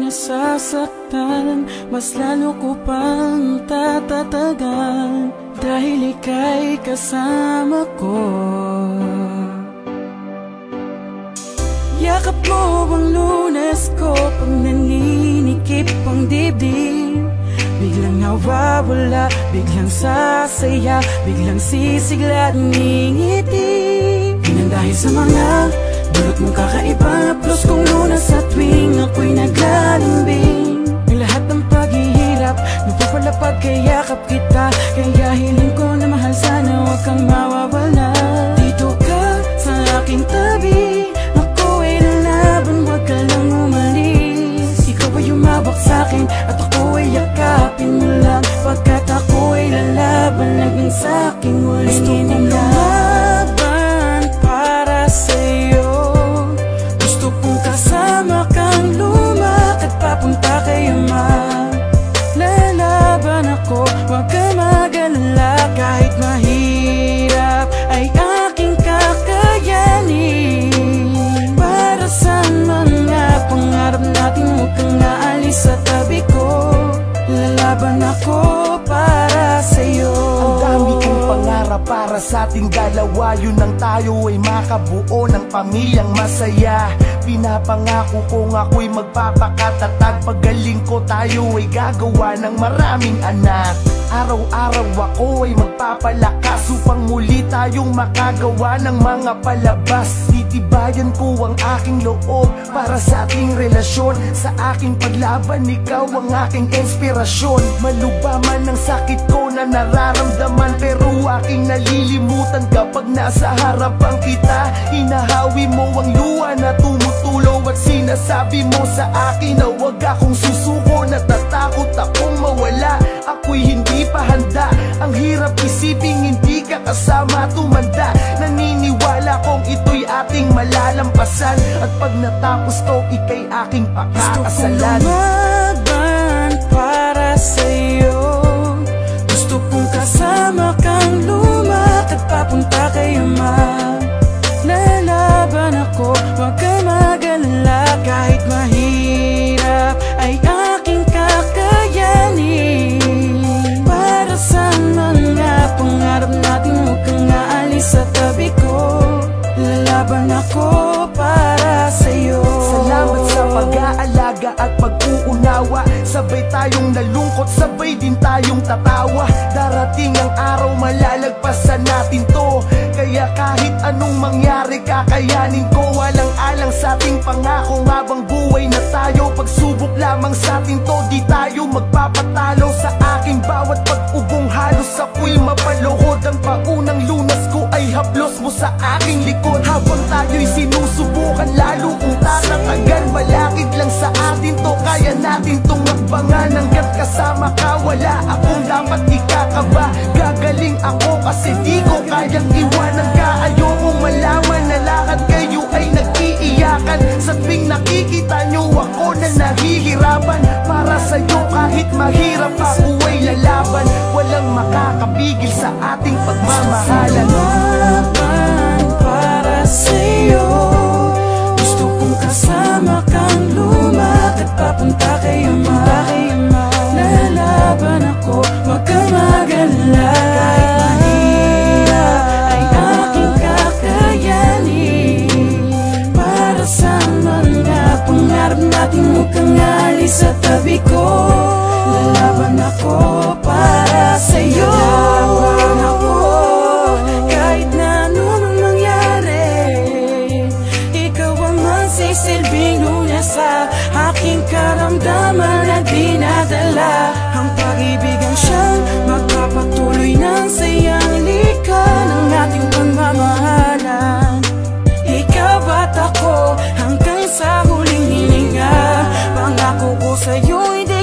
nasasaktan, mas lalo ko pang tatatagan dahil ika'y kasama ko. Yakap mo ang Lunes ko pag naninikip ang dibdib. Biglang nawawala, biglang sasaya, biglang sisigla at ngingiti. Yan dahil sa mga dulot mong kakaiba, plus kung Lunes sa tuwing ako'y naglalambing. Ang lahat ng paghihirap, napapalapag kay yakap kita. Kaya hiling ko na mahal, sana huwag kang mawawala. Dito ka sa aking tabi, ako ay lalaban, huwag ka lang umalis. Ikaw ay umabak sa'kin at ako ay yakapin mo lang, pagkat ako ay lalaban, naging sa'king walang inilaban para sa'yo. Gusto kong kasama kang lumakad papunta kay Ama. Lalaban ako, huwag ka mag-alala, kahit mahirap ay aking kakayanin. Para sa mga pangarap natin, huwag kang aalis sa tabi ko. Lalaban ako para sa'yo. Ang dami kong pangarap para sa ating dalawa, yun ang tayo ay makabuo ng pamilyang masaya. Pinapangako kong ako'y magpapakatatag, paggaling ko tayo ay gagawa ng maraming anak. Araw-araw ako ay magpapalakas upang muli tayong makagawa ng mga palabas. Titibayan ko ang aking loob para sa ating relasyon. Sa aking paglaban, ikaw ang aking inspirasyon. Maluba man ang sakit ko na nararamdaman, pero aking nalilimutan kapag nasa harapan kita. Hinahawi mo ang luha na tumutulo at sinasabi mo sa akin na huwag akong susuko. Natatakot akong mawala, ako'y hindi pa handa. Ang hirap isiping hindi ka kasama tumanda. Naniniwala kong ito'y ating malalampasan, at pag natapos to, ika'y aking pakakasalan. Gusto kong lumaban para sa'yo. Gusto kong kasama kang lumakad papunta kay Ama. Lalaban ako, huwag ka mag-alala, kahit mahirap ay aking kakayanin. Para sa mga pangarap natin, huwag kang aalis sa tabi ko. Lalaban ako para sa'yo. Salamat sa pag-aalaga at pag-uunawa. Sabay tayong nalungkot, sabay din tayong tatawa. Darating ang araw, malalagpasan natin to. Kaya kahit anong mangyari, kakayanin ko. Walang alang sa ating pangako, habang buhay na tayo. Pagsubok lamang sa atin to, di tayo magpapatalo. Sa aking bawat pag-ugong, halos ako'y mapaluhod. Ang paunang Lunas ko ay haplos mo sa aking likod. Habang tayo'y sinusubukan, lalo kung tatatagan, malakit lang sa atin to. Kaya natin tong magbangan, hanggat kasama ka, wala akong dapat ikakaba. Gagaling ako kasi di ko kayang iwanan ka. Ayokong malaman na lahat kayo ay nag-iiyakan. Sa tuwing nakikita nyo ako na nahihirapan, para sa'yo kahit mahirap ako ay lalaban. Walang makakapigil sa ating pagmamahalan. Lalaban para sa'yo. Gusto kong kasama kang lumakad papunta kay Ama. Lalaban ako, huwag ka mag-alala, kahit mahirap ay aking kakayanin. Para sa mga pangarap natin, huwag kang aalis sa tabi ko. Lalaban ako para sa'yo. Lalaban ako kahit na anumang mangyari. Ikaw ang magsisilbing Lunes sa aking karamdaman na dinadala. Ang pag-ibig ang siyang magpapatuloy ng sayang likan ng ating pagmamahalan. Ikaw at ako hanggang sa huling hininga. Pangako ko sa'yo, hindi